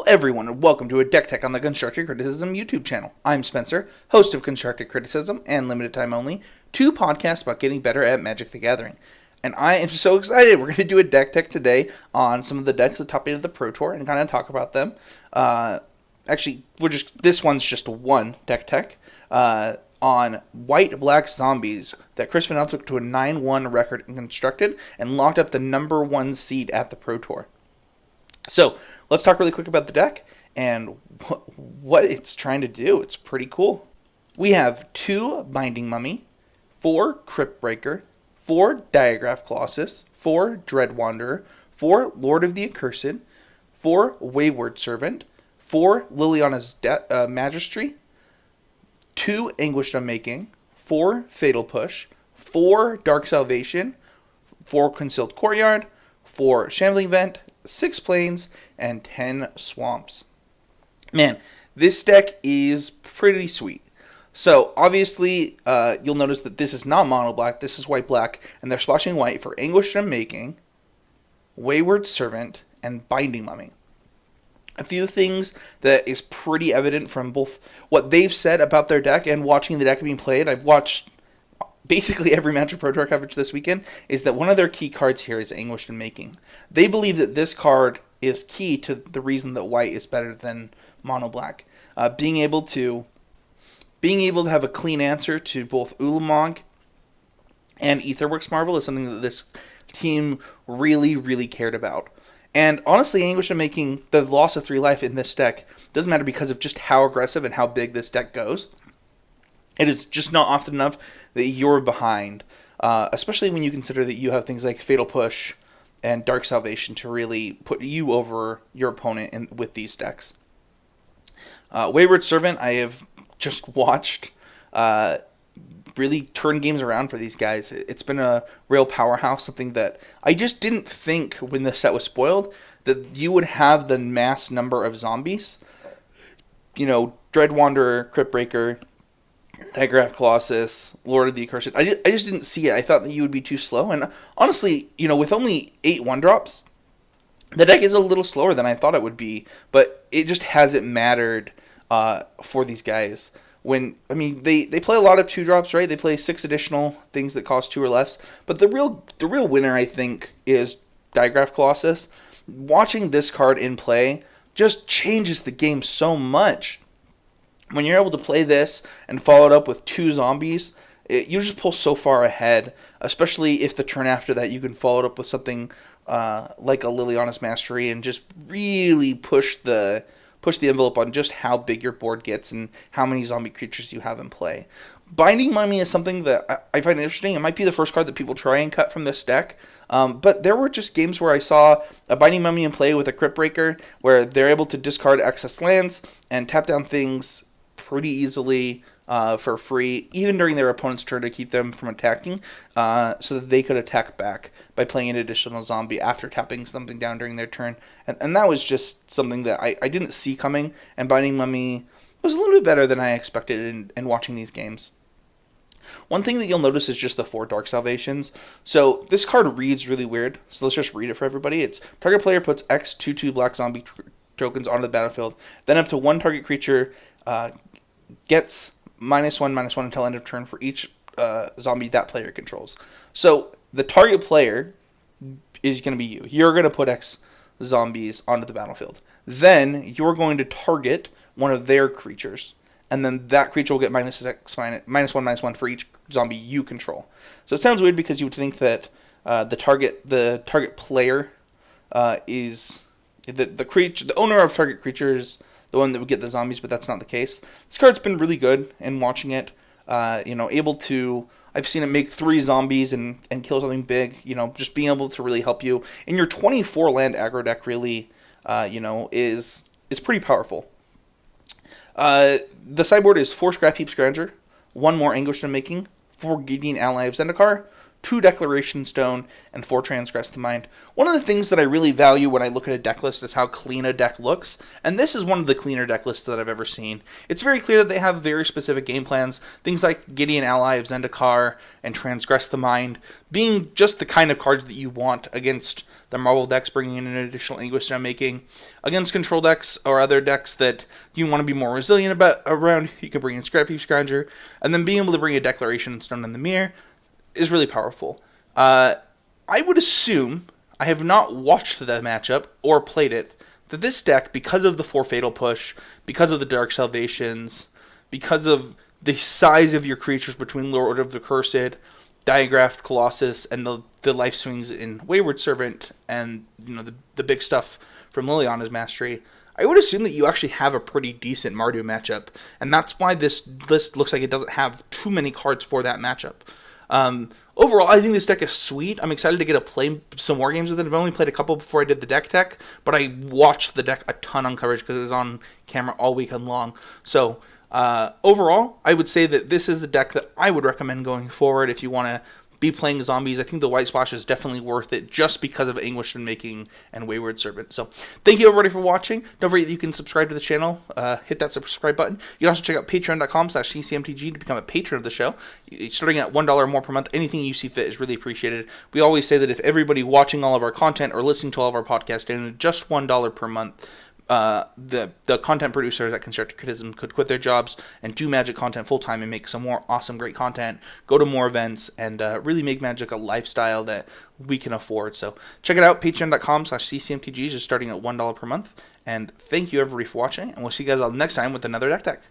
everyone, and welcome to a Deck Tech on the Constructed Criticism YouTube channel. I'm Spencer, host of Constructed Criticism and Limited Time Only, two podcasts about getting better at Magic the Gathering. And I am so excited. We're going to do a Deck Tech today on some of the decks at the top 8 of the Pro Tour and kind of talk about them. This one's just one Deck Tech on white-black zombies that Chris Vanel took to a 9-1 record and constructed and locked up the number 1 seed at the Pro Tour. So, let's talk really quick about the deck and what it's trying to do. It's pretty cool. We have 2 Binding Mummy, 4 Cryptbreaker, 4 Diregraf Colossus, 4 Dread Wanderer, 4 Lord of the Accursed, 4 Wayward Servant, 4 Liliana's Magistry, 2 Anguished Unmaking, 4 Fatal Push, 4 Dark Salvation, 4 Concealed Courtyard, 4 Shambling Vent, 6 Plains, and 10 Swamps. Man, this deck is pretty sweet. So, obviously, you'll notice that this is not mono black, this is white black, and they're splashing white for Anguished Unmaking, Wayward Servant, and Binding Mummy. A few things that is pretty evident from both what they've said about their deck and watching the deck being played. I've watched basically every Magic Pro Tour coverage this weekend, is that one of their key cards here is Anguished Unmaking. They believe that this card is key to the reason that white is better than mono black. Being able to have a clean answer to both Ulamog and Aetherworks Marvel is something that this team really cared about. And honestly, Anguished Unmaking, the loss of 3 life in this deck doesn't matter because of just how aggressive and how big this deck goes. It is just not often enough that you're behind, especially when you consider that you have things like Fatal Push and Dark Salvation to really put you over your opponent with these decks. Wayward Servant, I have just watched really turn games around for these guys. It's been a real powerhouse, something that I just didn't think when the set was spoiled that you would have the mass number of zombies. You know, Dread Wanderer, Cryptbreaker, Diregraf Colossus, Lord of the Accursed. I just didn't see it. I thought that you would be too slow. And honestly, with only 8 1-drops, the deck is a little slower than I thought it would be. But it just hasn't mattered for these guys. They play a lot of 2-drops, right? They play 6 additional things that cost 2 or less. But the real winner, I think, is Diregraf Colossus. Watching this card in play just changes the game so much. When you're able to play this and follow it up with 2 zombies, you just pull so far ahead, especially if the turn after that you can follow it up with something like a Liliana's Mastery and just really push the envelope on just how big your board gets and how many zombie creatures you have in play. Binding Mummy is something that I find interesting. It might be the first card that people try and cut from this deck, but there were just games where I saw a Binding Mummy in play with a Cryptbreaker where they're able to discard excess lands and tap down things pretty easily for free, even during their opponent's turn to keep them from attacking, so that they could attack back by playing an additional zombie after tapping something down during their turn. And that was just something that I didn't see coming, and Binding Mummy was a little bit better than I expected in watching these games. One thing that you'll notice is just the 4 Dark Salvations. So this card reads really weird, so let's just read it for everybody. It's target player puts X 2/2 black zombie tokens onto the battlefield, then up to 1 target creature gets -1/-1 until end of turn for each zombie that player controls. So the target player is going to be you. You're going to put X zombies onto the battlefield. Then you're going to target one of their creatures, and then that creature will get -1/-1 for each zombie you control. So it sounds weird because you would think that the target player is the owner of target creatures, the one that would get the zombies, but that's not the case. This card's been really good in watching it. I've seen it make 3 zombies and kill something big. Just being able to really help you in your 24 land aggro deck really, is pretty powerful. The sideboard is 4 Scrapheap Scrounger, 1 more Anguished Unmaking, 4 Gideon ally of Zendikar, 2 Declaration Stone, and 4 Transgress the Mind. One of the things that I really value when I look at a deck list is how clean a deck looks, and this is one of the cleaner deck lists that I've ever seen. It's very clear that they have very specific game plans, things like Gideon Ally of Zendikar and Transgress the Mind being just the kind of cards that you want against the Marvel decks, bringing in an additional Anguished Unmaking. Against control decks or other decks that you want to be more resilient around, you can bring in Scrapheap Scrounger, and then being able to bring a Declaration Stone in the mirror is really powerful. I would assume, I have not watched the matchup or played it, that this deck, because of the 4 Fatal Push, because of the Dark Salvations, because of the size of your creatures between Lord of the Accursed, Diregraf Colossus, and the life swings in Wayward Servant, and the big stuff from Liliana's Mastery, I would assume that you actually have a pretty decent Mardu matchup, and that's why this list looks like it doesn't have too many cards for that matchup. Overall, I think this deck is sweet. I'm excited to get to play some war games with it. I've only played a couple before I did the deck tech, but I watched the deck a ton on coverage because it was on camera all weekend long. So, overall, I would say that this is the deck that I would recommend going forward if you want to be playing zombies. I think the White Splash is definitely worth it just because of Anguished Unmaking and Wayward Servant. So thank you everybody for watching. Don't forget that you can subscribe to the channel. Hit that subscribe button. You can also check out patreon.com/ccmtg to become a patron of the show. Starting at $1 or more per month, anything you see fit is really appreciated. We always say that if everybody watching all of our content or listening to all of our podcasts donated just $1 per month, the content producers at Constructive Criticism could quit their jobs and do Magic content full time and make some more awesome, great content, go to more events, and really make Magic a lifestyle that we can afford. So check it out, patreon.com/ccmtg, just starting at $1 per month. And thank you everybody for watching, and we'll see you guys all next time with another deck tech.